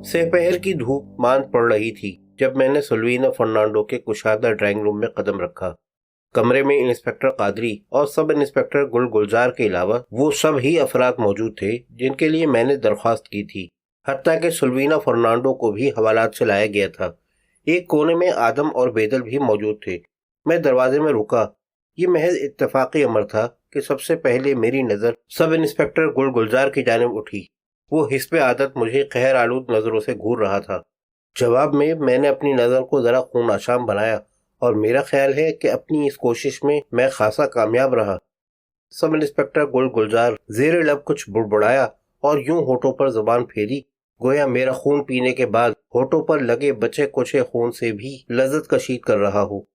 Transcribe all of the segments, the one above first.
सहपहर की धूप मांद पड़ रही थी जब मैंने सुल्वीना फर्नांडो के कुशादा ड्राइंग रूम में कदम रखा। कमरे में इंस्पेक्टर कादरी और सब इंस्पेक्टर गुलजार के अलावा वो सब ही अफराद मौजूद थे जिनके लिए मैंने दरख्वास्त की थी। हत्ता कि सुल्वीना फर्नांडो को भी हवालात से लाया गया था। एक कोने में आदम और बेदल भी मौजूद थे। मैं दरवाजे में रुका। ये महज इत्तेफाकी अमर था कि सबसे पहले मेरी नज़र सब इंस्पेक्टर गुलजार की जानिब उठी। वो हिस्ब आदत मुझे कहर आलूद नज़रों से घूर रहा था। जवाब में मैंने अपनी नज़र को ज़रा खून आशाम बनाया और मेरा ख्याल है कि अपनी इस कोशिश में मैं खासा कामयाब रहा। सब इंस्पेक्टर गुलजार ज़ेरे लब कुछ बुड़बुड़ाया और यूं होठों पर जुबान फेरी, गोया मेरा खून पीने के बाद होठों पर लगे बचे कुचे खून से भी लज्जत कशीद कर रहा हूँ।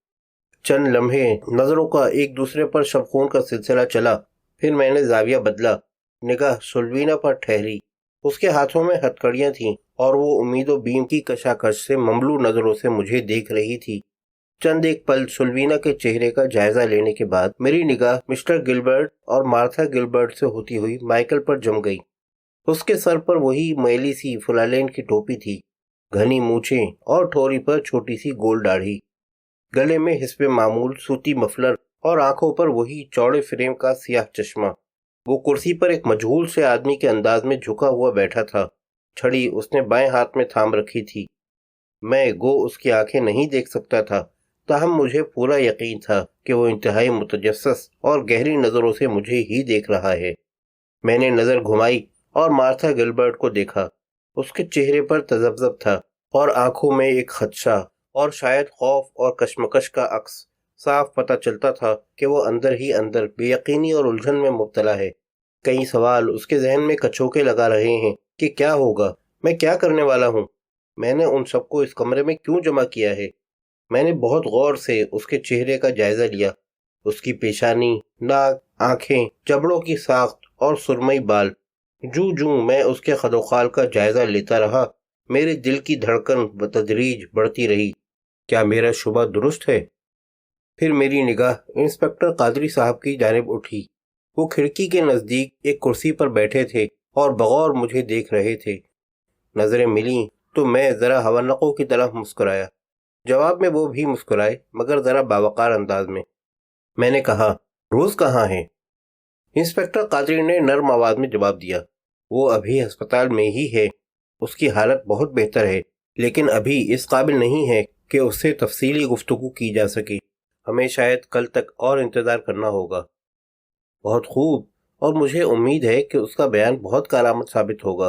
चंद लम्हे नज़रों का एक दूसरे पर शबखून का सिलसिला चला। फिर मैंने जाविया बदला। निगाह सुल्वीना पर ठहरी। उसके हाथों में हथकड़ियां थीं और वो उम्मीदों बीम की कशाकश से ममलू नज़रों से मुझे देख रही थी। चंद एक पल सुल्वीना के चेहरे का जायजा लेने के बाद मेरी निगाह मिस्टर गिलबर्ट और मार्था गिलबर्ट से होती हुई माइकल पर जम गई। उसके सर पर वही मैली सी फुलालेन की टोपी थी, घनी मूछें और ठोरी पर छोटी सी गोल दाढ़ी, गले में हिस्बे मामूल सूती मफलर और आंखों पर वही चौड़े फ्रेम का सियाह चश्मा। वो कुर्सी पर एक मजहूल से आदमी के अंदाज में झुका हुआ बैठा था। छड़ी उसने बाएं हाथ में थाम रखी थी। मैं गो उसकी आंखें नहीं देख सकता था, ताहम मुझे पूरा यकीन था कि वो इंतहाई मुतजस्सस और गहरी नज़रों से मुझे ही देख रहा है। मैंने नज़र घुमाई और मार्था गिलबर्ट को देखा। उसके चेहरे पर तजब्जब था और आंखों में एक खदशा और शायद खौफ और कशमकश का अक्स। साफ पता चलता था कि वो अंदर ही अंदर बेयकीनी और उलझन में मुब्तला है। कई सवाल उसके जहन में कचोके लगा रहे हैं कि क्या होगा, मैं क्या करने वाला हूँ, मैंने उन सबको इस कमरे में क्यों जमा किया है। मैंने बहुत गौर से उसके चेहरे का जायजा लिया। उसकी पेशानी, नाक, आंखें, जबड़ों की साख्त और सुरमई बाल। जूं जूं मैं उसके खदोखाल का जायजा लेता रहा, मेरे दिल की धड़कन बतदरीज बढ़ती रही। क्या मेरा शुबा दुरुस्त है? फिर मेरी निगाह इंस्पेक्टर कादरी साहब की जानिब उठी। वो खिड़की के नज़दीक एक कुर्सी पर बैठे थे और बगौर मुझे देख रहे थे। नज़रें मिलीं तो मैं ज़रा हवन्नकों की तरह मुस्कुराया। जवाब में वो भी मुस्कुराए, मगर ज़रा बावकार अंदाज में। मैंने कहा, रोज़ कहाँ है? इंस्पेक्टर कादरी ने नर्म आवाज़ में जवाब दिया, वो अभी अस्पताल में ही है। उसकी हालत बहुत बेहतर है, लेकिन अभी इस काबिल नहीं है कि उससे तफसीली गुफ्तगू की जा सके। हमें शायद कल तक और इंतज़ार करना होगा। बहुत खूब, और मुझे उम्मीद है कि उसका बयान बहुत कारआमद साबित होगा।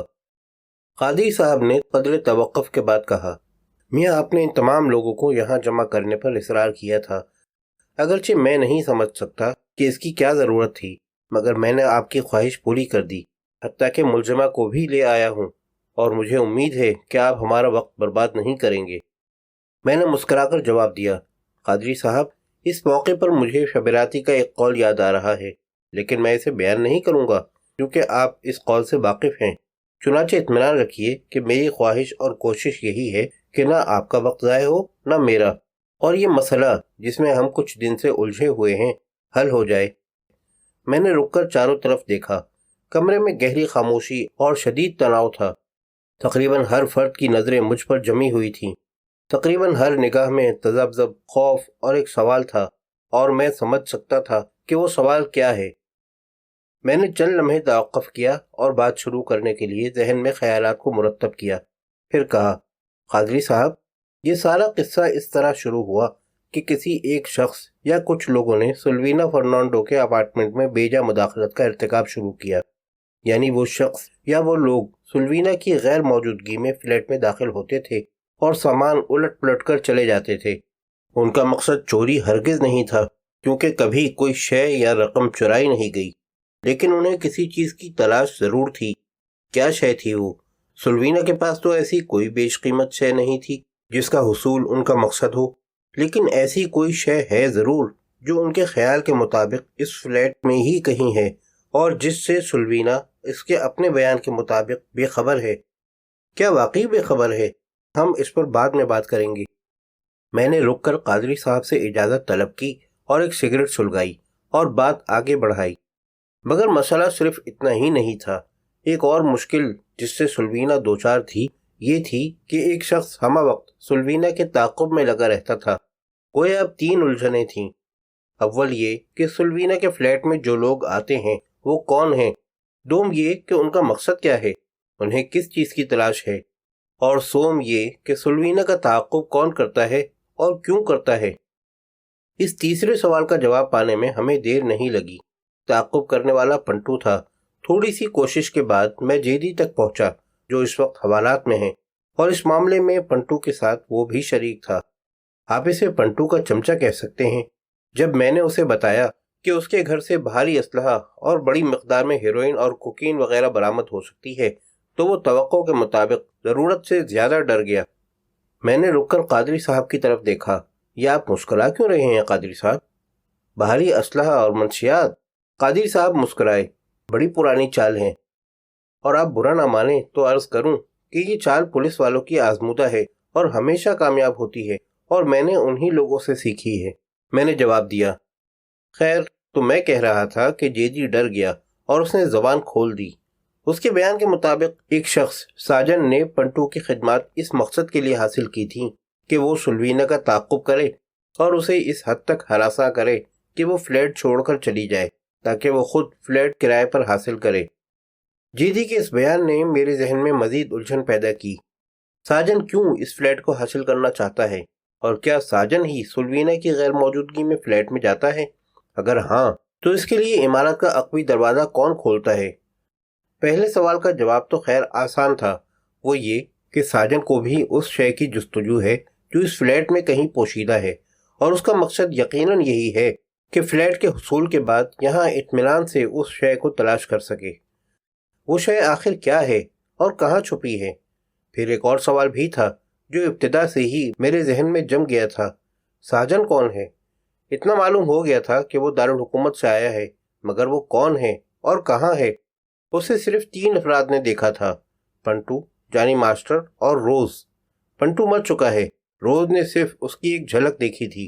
कादी साहब ने कदर तवक्कुफ के बाद कहा, मियाँ, आपने इन तमाम लोगों को यहाँ जमा करने पर इसरार किया था। अगरचे मैं नहीं समझ सकता कि इसकी क्या ज़रूरत थी, मगर मैंने आपकी ख्वाहिश पूरी कर दी। हत्ता कि मुलजमा को भी ले आया हूँ, और मुझे उम्मीद है कि आप हमारा वक्त बर्बाद नहीं करेंगे। मैंने मुस्कुराकर जवाब दिया, कादरी साहब, इस मौके पर मुझे शबराती का एक कौल याद आ रहा है, लेकिन मैं इसे बयान नहीं करूँगा क्योंकि आप इस कौल से वाकिफ़ हैं। चुनाचे इत्मीनान रखिए कि मेरी ख्वाहिश और कोशिश यही है कि ना आपका वक्त ज़ाय हो ना मेरा, और ये मसला जिसमें हम कुछ दिन से उलझे हुए हैं हल हो जाए। मैंने रुककर चारों तरफ देखा। कमरे में गहरी खामोशी और शदीद तनाव था। तकरीबन हर फर्द की नज़रें मुझ पर जमी हुई थीं। तकरीबन हर निगाह में तज़ब्ज़ब, खौफ और एक सवाल था, और मैं समझ सकता था कि वो सवाल क्या है। मैंने चंद लम्हे तवक्कुफ़ किया और बात शुरू करने के लिए जहन में ख्यालात को मुरतब किया। फिर कहा, कादरी साहब, ये सारा किस्सा इस तरह शुरू हुआ कि किसी एक शख्स या कुछ लोगों ने सुल्वीना फर्नांडो के अपार्टमेंट में बेजा मुदाखलत का इर्तिकाब शुरू किया। यानी वो शख्स या वो लोग सुल्वीना की गैर मौजूदगी में फ्लैट में दाखिल होते थे और सामान उलट पलट कर चले जाते थे। उनका मकसद चोरी हरगिज नहीं था, क्योंकि कभी कोई शय या रकम चुराई नहीं गई, लेकिन उन्हें किसी चीज़ की तलाश ज़रूर थी। क्या शय थी वो? सुल्वीना के पास तो ऐसी कोई बेशकीमत शय नहीं थी जिसका हुसूल उनका मकसद हो, लेकिन ऐसी कोई शय है ज़रूर जो उनके ख्याल के मुताबिक इस फ्लैट में ही कहीं है और जिससे सुल्वीना इसके अपने बयान के मुताबिक बेखबर है। क्या वाकई बेखबर है? हम इस पर बाद में बात करेंगे। मैंने रुककर कादरी साहब से इजाज़त तलब की और एक सिगरेट सुलगाई और बात आगे बढ़ाई। मगर मसला सिर्फ इतना ही नहीं था। एक और मुश्किल जिससे सुल्वीना दो चार थी, یہ تھی کہ ایک شخص ہمہ وقت سلوینا کے تعاقب میں لگا رہتا تھا۔ گویا اب 3 الجھنیں تھیں۔ اول یہ کہ سلوینا کے فلیٹ میں جو لوگ آتے ہیں وہ کون ہیں، دوم یہ کہ ان کا مقصد کیا ہے، انہیں کس چیز کی تلاش ہے، اور سوم یہ کہ سلوینا کا تعاقب کون کرتا ہے اور کیوں کرتا ہے۔ اس تیسرے سوال کا جواب پانے میں ہمیں دیر نہیں لگی۔ تعاقب کرنے والا پنٹو تھا۔ تھوڑی سی کوشش کے بعد میں جیدی تک پہنچا جو اس وقت حوالات میں ہیں، اور اس معاملے میں پنٹو کے ساتھ وہ بھی شریک تھا۔ آپ اسے پنٹو کا چمچہ کہہ سکتے ہیں۔ جب میں نے اسے بتایا کہ اس کے گھر سے بھاری اسلحہ اور بڑی مقدار میں ہیروئن اور کوکین وغیرہ برآمد ہو سکتی ہے تو وہ توقع کے مطابق ضرورت سے زیادہ ڈر گیا۔ میں نے رک کر قادری صاحب کی طرف دیکھا۔ یہ آپ مسکرا کیوں رہے ہیں قادری صاحب؟ بھاری اسلحہ اور منشیات؟ قادری صاحب مسکرائے۔ بڑی پرانی چال ہے، اور آپ برا نہ مانیں تو عرض کروں کہ یہ چال پولیس والوں کی آزمودہ ہے اور ہمیشہ کامیاب ہوتی ہے، اور میں نے انہی لوگوں سے سیکھی ہے۔ میں نے جواب دیا۔ خیر، تو میں کہہ رہا تھا کہ جیدی ڈر گیا اور اس نے زبان کھول دی۔ اس کے بیان کے مطابق ایک شخص ساجن نے پنٹو کی خدمات اس مقصد کے لیے حاصل کی تھیں کہ وہ سلوینا کا تعاقب کرے اور اسے اس حد تک ہراساں کرے کہ وہ فلیٹ چھوڑ کر چلی جائے تاکہ وہ خود فلیٹ کرائے پر حاصل کرے۔ جیدی کے اس بیان نے میرے ذہن میں مزید الجھن پیدا کی۔ ساجن کیوں اس فلیٹ کو حاصل کرنا چاہتا ہے، اور کیا ساجن ہی سلوینا کی غیر موجودگی میں فلیٹ میں جاتا ہے؟ اگر ہاں تو اس کے لیے عمارت کا عقبی دروازہ کون کھولتا ہے؟ پہلے سوال کا جواب تو خیر آسان تھا، وہ یہ کہ ساجن کو بھی اس شے کی جستجو ہے جو اس فلیٹ میں کہیں پوشیدہ ہے، اور اس کا مقصد یقیناً یہی ہے کہ فلیٹ کے حصول کے بعد یہاں اطمینان سے اس شے کو تلاش کر سکے۔ وہ شے آخر کیا ہے اور کہاں چھپی ہے؟ پھر ایک اور سوال بھی تھا جو ابتدا سے ہی میرے ذہن میں جم گیا تھا۔ ساجن کون ہے؟ اتنا معلوم ہو گیا تھا کہ وہ دارالحکومت سے آیا ہے، مگر وہ کون ہے اور کہاں ہے؟ اسے صرف 3 افراد نے دیکھا تھا، پنٹو، جانی ماسٹر اور روز۔ پنٹو مر چکا ہے، روز نے صرف اس کی ایک جھلک دیکھی تھی،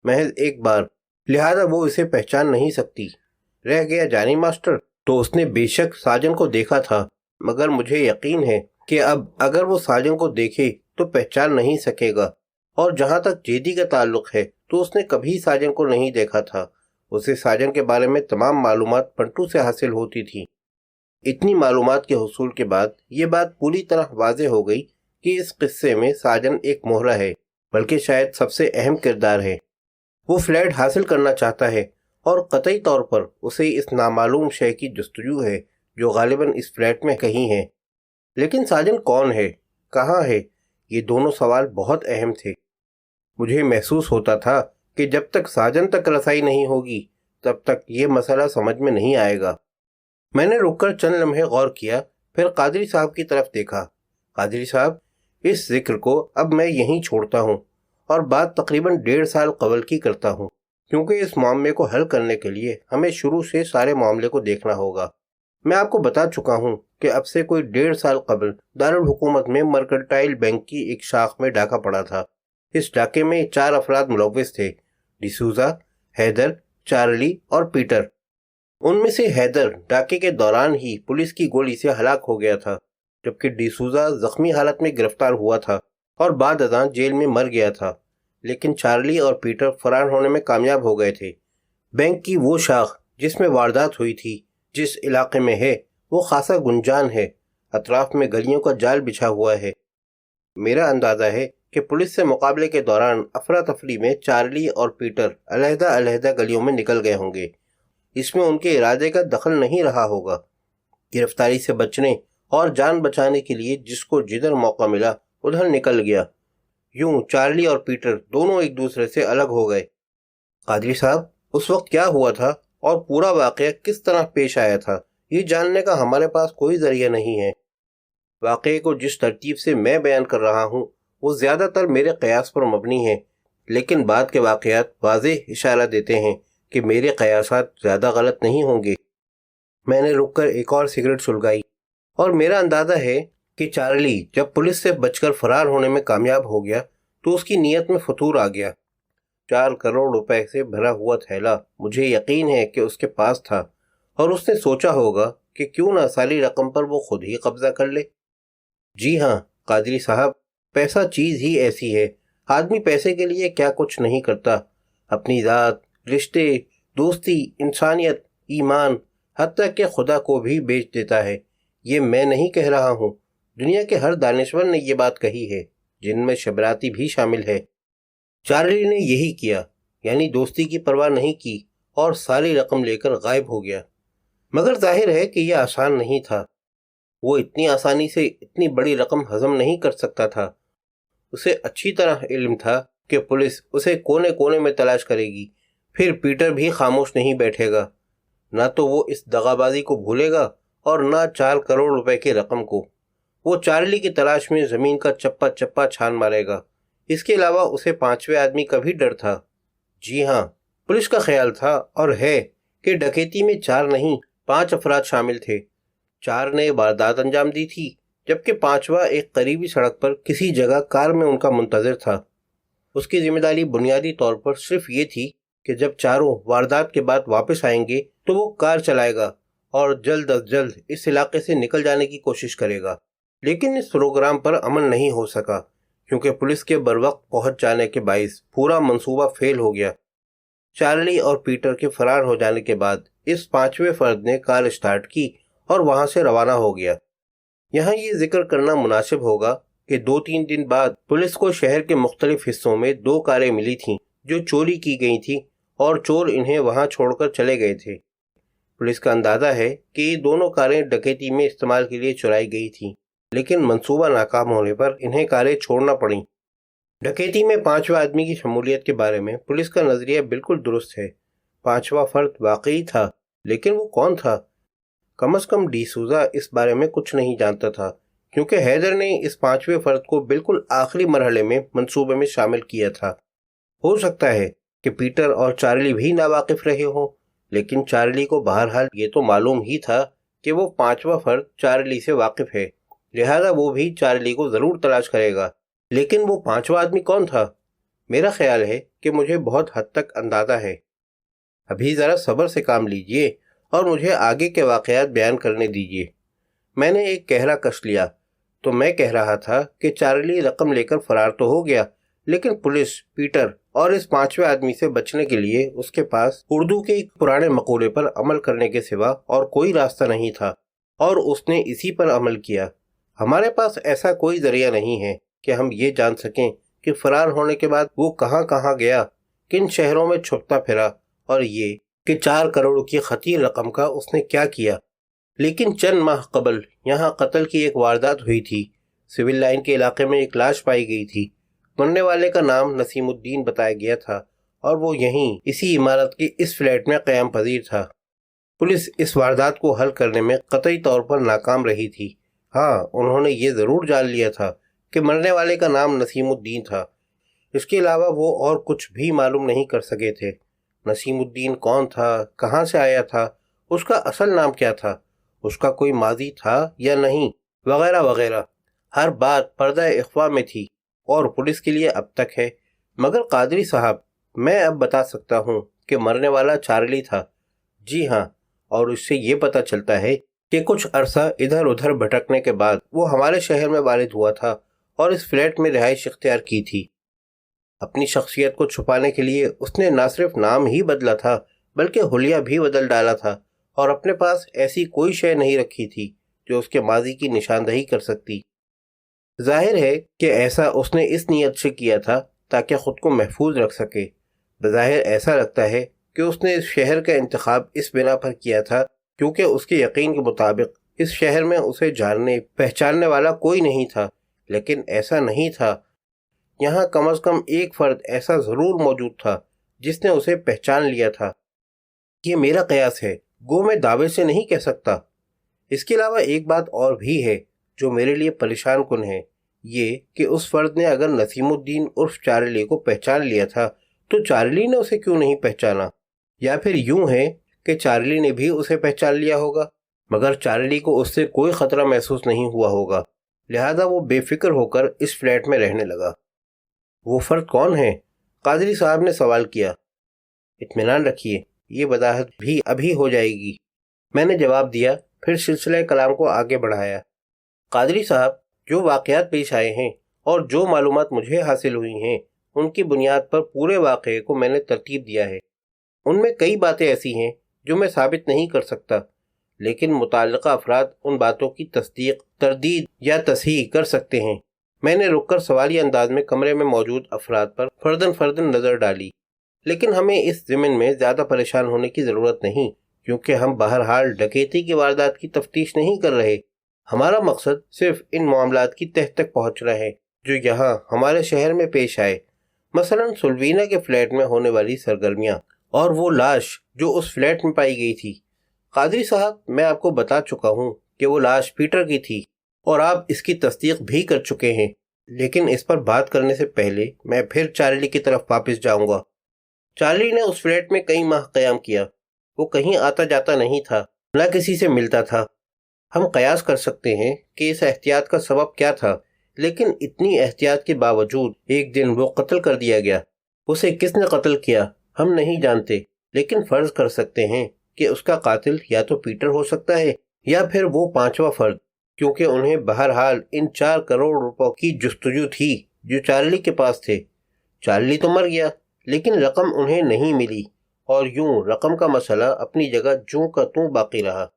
محض ایک بار، لہذا وہ اسے پہچان نہیں سکتی۔ رہ گیا جانی ماسٹر، تو اس نے بے شک ساجن کو دیکھا تھا، مگر مجھے یقین ہے کہ اب اگر وہ ساجن کو دیکھے تو پہچان نہیں سکے گا، اور جہاں تک جیدی کا تعلق ہے تو اس نے کبھی ساجن کو نہیں دیکھا تھا۔ اسے ساجن کے بارے میں تمام معلومات پنٹو سے حاصل ہوتی تھی۔ اتنی معلومات کے حصول کے بعد یہ بات پوری طرح واضح ہو گئی کہ اس قصے میں ساجن ایک مہرہ ہے، بلکہ شاید سب سے اہم کردار ہے۔ وہ فلیٹ حاصل کرنا چاہتا ہے، اور قطعی طور پر اسے اس نامعلوم شے کی جستجو ہے جو غالباً اس فلیٹ میں کہیں ہے۔ لیکن ساجن کون ہے، کہاں ہے؟ یہ دونوں سوال بہت اہم تھے۔ مجھے محسوس ہوتا تھا کہ جب تک ساجن تک رسائی نہیں ہوگی تب تک یہ مسئلہ سمجھ میں نہیں آئے گا۔ میں نے رک کر چند لمحے غور کیا، پھر قادری صاحب کی طرف دیکھا۔ قادری صاحب، اس ذکر کو اب میں یہیں چھوڑتا ہوں اور بات تقریباً 1.5 سال قبل کی کرتا ہوں، کیونکہ اس معاملے کو حل کرنے کے لیے ہمیں شروع سے سارے معاملے کو دیکھنا ہوگا۔ میں آپ کو بتا چکا ہوں کہ اب سے کوئی 1.5 سال قبل دارالحکومت میں مرکنٹائل بینک کی ایک شاخ میں ڈاکہ پڑا تھا۔ اس ڈاکے میں 4 افراد ملوث تھے، ڈیسوزا، حیدر، چارلی اور پیٹر۔ ان میں سے حیدر ڈاکے کے دوران ہی پولیس کی گولی سے ہلاک ہو گیا تھا، جبکہ ڈیسوزا زخمی حالت میں گرفتار ہوا تھا اور بعد ازاں جیل میں مر گیا تھا، لیکن چارلی اور پیٹر فرار ہونے میں کامیاب ہو گئے تھے۔ بینک کی وہ شاخ جس میں واردات ہوئی تھی جس علاقے میں ہے وہ خاصا گنجان ہے، اطراف میں گلیوں کا جال بچھا ہوا ہے۔ میرا اندازہ ہے کہ پولیس سے مقابلے کے دوران افراتفری میں چارلی اور پیٹر علیحدہ علیحدہ گلیوں میں نکل گئے ہوں گے۔ اس میں ان کے ارادے کا دخل نہیں رہا ہوگا۔ گرفتاری سے بچنے اور جان بچانے کے لیے جس کو جدھر موقع ملا ادھر نکل گیا۔ یوں چارلی اور پیٹر دونوں ایک دوسرے سے الگ ہو گئے۔ قادری صاحب، اس وقت کیا ہوا تھا اور پورا واقعہ کس طرح پیش آیا تھا، یہ جاننے کا ہمارے پاس کوئی ذریعہ نہیں ہے۔ واقعے کو جس ترتیب سے میں بیان کر رہا ہوں وہ زیادہ تر میرے قیاس پر مبنی ہے، لیکن بعد کے واقعات واضح اشارہ دیتے ہیں کہ میرے قیاسات زیادہ غلط نہیں ہوں گے۔ میں نے رک کر ایک اور سگریٹ سلگائی، اور میرا اندازہ ہے کہ چارلی جب پولیس سے بچ کر فرار ہونے میں کامیاب ہو گیا تو اس کی نیت میں فتور آ گیا۔ 4 کروڑ روپے سے بھرا ہوا تھیلا مجھے یقین ہے کہ اس کے پاس تھا، اور اس نے سوچا ہوگا کہ کیوں نہ ساری رقم پر وہ خود ہی قبضہ کر لے۔ جی ہاں، قادری صاحب، پیسہ چیز ہی ایسی ہے، آدمی پیسے کے لیے کیا کچھ نہیں کرتا، اپنی ذات، رشتے، دوستی، انسانیت، ایمان، حتیٰ کہ خدا کو بھی بیچ دیتا ہے۔ یہ میں نہیں کہہ رہا ہوں، دنیا کے ہر دانشور نے یہ بات کہی ہے، جن میں شبراتی بھی شامل ہے۔ چارلی نے یہی کیا، یعنی دوستی کی پرواہ نہیں کی اور ساری رقم لے کر غائب ہو گیا۔ مگر ظاہر ہے کہ یہ آسان نہیں تھا، وہ اتنی آسانی سے اتنی بڑی رقم ہضم نہیں کر سکتا تھا۔ اسے اچھی طرح علم تھا کہ پولیس اسے کونے کونے میں تلاش کرے گی، پھر پیٹر بھی خاموش نہیں بیٹھے گا، نہ تو وہ اس دغابازی کو بھولے گا اور نہ 4 کروڑ روپے کی رقم کو۔ وہ چارلی کی تلاش میں زمین کا چپا چپا چھان مارے گا۔ اس کے علاوہ اسے 5ویں آدمی کا بھی ڈر تھا۔ جی ہاں، پولیس کا خیال تھا اور ہے کہ ڈکیتی میں 4 نہیں 5 افراد شامل تھے۔ 4 نے واردات انجام دی تھی، جبکہ 5واں ایک قریبی سڑک پر کسی جگہ کار میں ان کا منتظر تھا۔ اس کی ذمہ داری بنیادی طور پر صرف یہ تھی کہ جب چاروں واردات کے بعد واپس آئیں گے تو وہ کار چلائے گا اور جلد از جلد اس علاقے سے نکل جانے کی کوشش کرے گا۔ لیکن اس پروگرام پر عمل نہیں ہو سکا کیونکہ پولیس کے بروقت پہنچ جانے کے باعث پورا منصوبہ فیل ہو گیا۔ چارلی اور پیٹر کے فرار ہو جانے کے بعد اس 5ویں فرد نے کار اسٹارٹ کی اور وہاں سے روانہ ہو گیا۔ یہاں یہ ذکر کرنا مناسب ہوگا کہ 2-3 دن بعد پولیس کو شہر کے مختلف حصوں میں 2 کاریں ملی تھیں جو چوری کی گئی تھیں اور چور انہیں وہاں چھوڑ کر چلے گئے تھے۔ پولیس کا اندازہ ہے کہ یہ دونوں کاریں ڈکیتی میں استعمال کے لیے چرائی گئی تھیں، لیکن منصوبہ ناکام ہونے پر انہیں کاریں چھوڑنا پڑیں۔ ڈکیتی میں 5ویں آدمی کی شمولیت کے بارے میں پولیس کا نظریہ بالکل درست ہے۔ 5واں فرد واقعی تھا، لیکن وہ کون تھا؟ کم از کم ڈی سوزا اس بارے میں کچھ نہیں جانتا تھا، کیونکہ حیدر نے اس 5ویں فرد کو بالکل آخری مرحلے میں منصوبے میں شامل کیا تھا۔ ہو سکتا ہے کہ پیٹر اور چارلی بھی ناواقف رہے ہوں، لیکن چارلی کو بہرحال یہ تو معلوم ہی تھا کہ وہ 5واں فرد چارلی سے واقف ہے، لہذا وہ بھی چارلی کو ضرور تلاش کرے گا۔ لیکن وہ 5واں آدمی کون تھا؟ میرا خیال ہے کہ مجھے بہت حد تک اندازہ ہے۔ ابھی ذرا صبر سے کام لیجئے اور مجھے آگے کے واقعات بیان کرنے دیجئے۔ میں نے ایک کہرا کش لیا تو میں کہہ رہا تھا کہ چارلی رقم لے کر فرار تو ہو گیا، لیکن پولیس پیٹر اور اس 5ویں آدمی سے بچنے کے لیے اس کے پاس اردو کے ایک پرانے مقولے پر عمل کرنے کے سوا اور کوئی راستہ نہیں تھا، اور اس نے اسی پر عمل کیا۔ ہمارے پاس ایسا کوئی ذریعہ نہیں ہے کہ ہم یہ جان سکیں کہ فرار ہونے کے بعد وہ کہاں کہاں گیا، کن شہروں میں چھپتا پھرا، اور یہ کہ 4 کروڑ کی خطیر رقم کا اس نے کیا کیا۔ لیکن چند ماہ قبل یہاں قتل کی ایک واردات ہوئی تھی۔ سول لائن کے علاقے میں ایک لاش پائی گئی تھی۔ مرنے والے کا نام نسیم الدین بتایا گیا تھا اور وہ یہیں اسی عمارت کے اس فلیٹ میں قیام پذیر تھا۔ پولیس اس واردات کو حل کرنے میں قطعی طور پر ناکام رہی تھی۔ ہاں، انہوں نے یہ ضرور جان لیا تھا کہ مرنے والے کا نام نسیم الدین تھا۔ اس کے علاوہ وہ اور کچھ بھی معلوم نہیں کر سکے تھے۔ نسیم الدین کون تھا، کہاں سے آیا تھا، اس کا اصل نام کیا تھا، اس کا کوئی ماضی تھا یا نہیں، وغیرہ وغیرہ۔ ہر بات پردہ اخفاء میں تھی اور پولیس کے لیے اب تک ہے۔ مگر قادری صاحب، میں اب بتا سکتا ہوں کہ مرنے والا چارلی تھا۔ جی ہاں، اور اس سے یہ پتہ چلتا ہے کہ کچھ عرصہ ادھر ادھر بھٹکنے کے بعد وہ ہمارے شہر میں وارد ہوا تھا اور اس فلیٹ میں رہائش اختیار کی تھی۔ اپنی شخصیت کو چھپانے کے لیے اس نے نہ صرف نام ہی بدلا تھا بلکہ حلیہ بھی بدل ڈالا تھا، اور اپنے پاس ایسی کوئی شے نہیں رکھی تھی جو اس کے ماضی کی نشاندہی کر سکتی۔ ظاہر ہے کہ ایسا اس نے اس نیت سے کیا تھا تاکہ خود کو محفوظ رکھ سکے۔ بظاہر ایسا لگتا ہے کہ اس نے اس شہر کا انتخاب اس بنا پر کیا تھا کیونکہ اس کے یقین کے مطابق اس شہر میں اسے جاننے پہچاننے والا کوئی نہیں تھا، لیکن ایسا نہیں تھا۔ یہاں کم از کم ایک فرد ایسا ضرور موجود تھا جس نے اسے پہچان لیا تھا۔ یہ میرا قیاس ہے، گو میں دعوے سے نہیں کہہ سکتا۔ اس کے علاوہ ایک بات اور بھی ہے جو میرے لیے پریشان کن ہے، یہ کہ اس فرد نے اگر نسیم الدین عرف چارلی کو پہچان لیا تھا تو چارلی نے اسے کیوں نہیں پہچانا؟ یا پھر یوں ہے کہ چارلی نے بھی اسے پہچان لیا ہوگا مگر چارلی کو اس سے کوئی خطرہ محسوس نہیں ہوا ہوگا، لہذا وہ بے فکر ہو کر اس فلیٹ میں رہنے لگا۔ وہ فرد کون ہے؟ قادری صاحب نے سوال کیا۔ اطمینان رکھیے، یہ وضاحت بھی ابھی ہو جائے گی، میں نے جواب دیا، پھر سلسلہ کلام کو آگے بڑھایا۔ قادری صاحب، जो वाक़यात पेश आए हैं और जो मालूमात मुझे हासिल हुई हैं, उनकी बुनियाद पर पूरे वाक़ये को मैंने तरतीब दिया है। उनमें कई बातें ऐसी हैं जो मैं साबित नहीं कर सकता, लेकिन मुताल्लिक़ा अफराद उन बातों की तस्दीक, तरदीद या तस्हीह कर सकते हैं। मैंने रुककर सवाली अंदाज में कमरे में मौजूद अफराद पर फर्दन फर्दन नज़र डाली, लेकिन हमें इस ज़मीन में ज़्यादा परेशान होने की ज़रूरत नहीं, क्योंकि हम बहरहाल डकैती की वारदात की तफ्तीश नहीं कर रहे। हमारा मकसद सिर्फ इन मामलात की तह तक पहुँचना है जो यहाँ हमारे शहर में पेश आए, मसलन सुल्वीना के फ्लैट में होने वाली सरगर्मियाँ और वो लाश जो उस फ्लैट में पाई गई थी। कादरी साहब, मैं आपको बता चुका हूँ कि वो लाश पीटर की थी और आप इसकी तस्दीक भी कर चुके हैं, लेकिन इस पर बात करने से पहले मैं फिर चार्ली की तरफ वापस जाऊंगा। चार्ली ने उस फ्लैट में कई माह क़याम किया। वो कहीं आता जाता नहीं था, न किसी से मिलता था। हम कयास कर सकते हैं कि इस एहतियात का सबब क्या था, लेकिन इतनी एहतियात के बावजूद एक दिन वो कत्ल कर दिया गया। उसे किसने कत्ल किया हम नहीं जानते, लेकिन फर्ज कर सकते हैं कि उसका कातिल या तो पीटर हो सकता है या फिर वो पांचवा फर्द, क्योंकि उन्हें बहरहाल इन 4 करोड़ रुपयों की जुस्तजू थी जो चार्ली के पास थे। चार्ली तो मर गया, लेकिन रकम उन्हें नहीं मिली और यूं रकम का मसला अपनी जगह जूं का तूं बाकी रहा।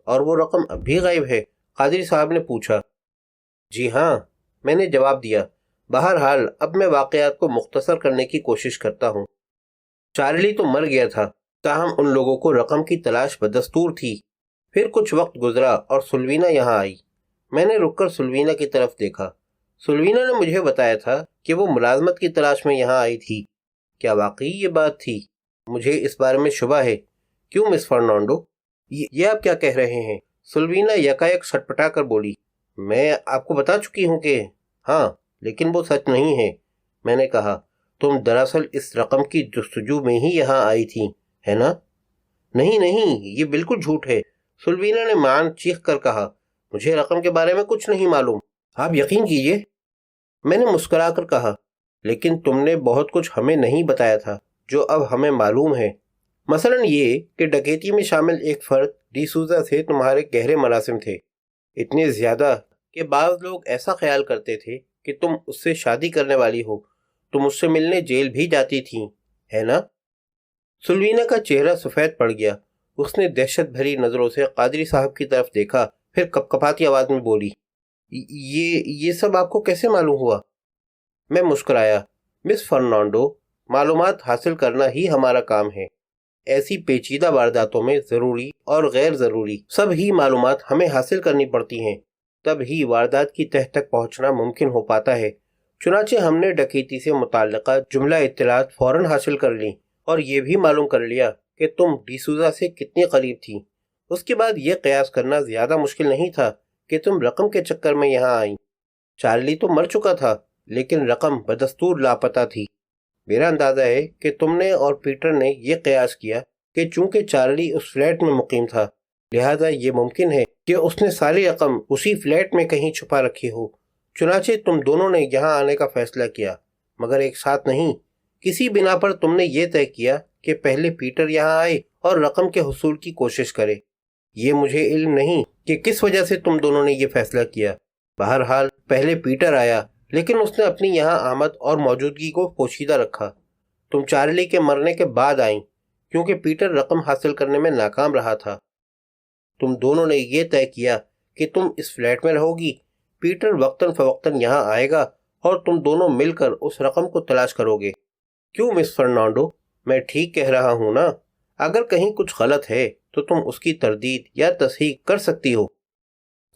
और वो रकम अब भी गायब है? कादरी साहब ने पूछा। जी हाँ, मैंने जवाब दिया। बहरहाल अब मैं वाक़यात को मुख्तसर करने की कोशिश करता हूँ। चार्ली तो मर गया था, ताहम उन लोगों को रकम की तलाश बदस्तूर थी। फिर कुछ वक्त गुजरा और सुल्वीना यहाँ आई। मैंने रुककर सुल्वीना की तरफ देखा। सुल्वीना ने मुझे बताया था कि वो मुलाजमत की तलाश में यहाँ आई थी। क्या वाकई ये बात थी? मुझे इस बारे में शुबा है। क्यों मिस फर्नांडो, ये आप क्या कह रहे हैं? सुल्वीना यकायक छटपटा कर बोली। मैं आपको बता चुकी हूँ कि हाँ, लेकिन वो सच नहीं है। मैंने कहा, तुम दरअसल इस रकम की जुस्तजू में ही यहाँ आई थी, है ना? नहीं नहीं, ये बिल्कुल झूठ है। सुल्वीना ने मान चीख कर कहा, मुझे रकम के बारे में कुछ नहीं मालूम, आप यकीन कीजिए। मैंने मुस्कुरा कर कहा, लेकिन तुमने बहुत कुछ हमें नहीं बताया था जो अब हमें मालूम है। मसलन ये कि डकैती में शामिल एक फर्द डिसूजा से तुम्हारे गहरे मरासिम थे, इतने ज्यादा कि बाज़ लोग ऐसा ख्याल करते थे कि तुम उससे शादी करने वाली हो। तुम उससे मिलने जेल भी जाती थी, है ना? सुल्वीना का चेहरा सफ़ेद पड़ गया। उसने दहशत भरी नज़रों से कादरी साहब की तरफ देखा, फिर कपकपाती आवाज़ में बोली, ये सब आपको कैसे मालूम हुआ? मैं मुस्कुराया। मिस फर्नांडो, मालूमात हासिल करना ही हमारा काम है। ऐसी पेचीदा वारदातों में ज़रूरी और गैर ज़रूरी सब ही मालूमात हमें हासिल करनी पड़ती हैं, तब ही वारदात की तह तक पहुंचना मुमकिन हो पाता है। चुनाचे हमने डकैती से मुताल्लिक़ा जुमला इत्तलात फ़ौरन हासिल कर ली और ये भी मालूम कर लिया कि तुम डिसूजा से कितनी करीब थी। उसके बाद ये कयास करना ज़्यादा मुश्किल नहीं था कि तुम रकम के चक्कर में यहाँ आई। चार्ली तो मर चुका था, लेकिन रकम बदस्तूर लापता थी। मेरा अंदाज़ा है कि तुमने और पीटर ने यह कयास किया कि चूंकि चार्ली उस फ्लैट में मुकीम था, लिहाजा ये मुमकिन है कि उसने सारी रकम उसी फ्लैट में कहीं छुपा रखी हो। चुनाचे तुम दोनों ने यहाँ आने का फैसला किया, मगर एक साथ नहीं। किसी बिना पर तुमने ये तय किया कि पहले पीटर यहाँ आए और रकम के हुसूल की कोशिश करे। ये मुझे इल्म नहीं कि किस वजह से तुम दोनों ने ये फैसला किया। बहरहाल पहले पीटर आया, लेकिन उसने अपनी यहाँ आमद और मौजूदगी को पोशीदा रखा। तुम चार्ली के मरने के बाद आई, क्योंकि पीटर रकम हासिल करने में नाकाम रहा था। तुम दोनों ने यह तय किया कि तुम इस फ्लैट में रहोगी, पीटर वक्तन फवक्तन यहाँ आएगा और तुम दोनों मिलकर उस रकम को तलाश करोगे। क्यों मिस फर्नांडो, मैं ठीक कह रहा हूँ ना? अगर कहीं कुछ गलत है तो तुम उसकी तरदीद या तस्हीह कर सकती हो।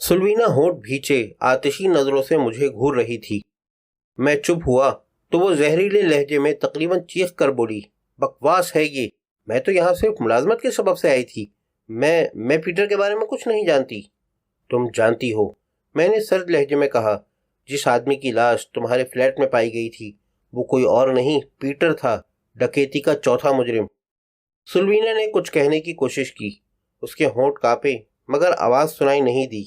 सुल्वीना होंठ भींचे आतिशी नजरों से मुझे घूर रही थी। मैं चुप हुआ तो वो जहरीले लहजे में तकरीबन चीख कर बोली, बकवास है ये। मैं तो यहाँ सिर्फ मुलाजमत के सबब से आई थी। मैं पीटर के बारे में कुछ नहीं जानती। तुम जानती हो, मैंने सर्द लहजे में कहा। जिस आदमी की लाश तुम्हारे फ्लैट में पाई गई थी वो कोई और नहीं, पीटर था, डकैती का चौथा मुजरिम। सुल्वीना ने कुछ कहने की कोशिश की। उसके होंठ कांपे, मगर आवाज़ सुनाई नहीं दी।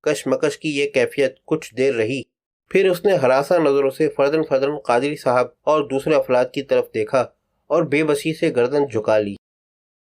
कशमकश की ये कैफियत कुछ देर रही, फिर उसने हरासा नज़रों से फर्दन फर्दन कादरी साहब और दूसरे अफराद की तरफ देखा और बेबसी से गर्दन झुका ली।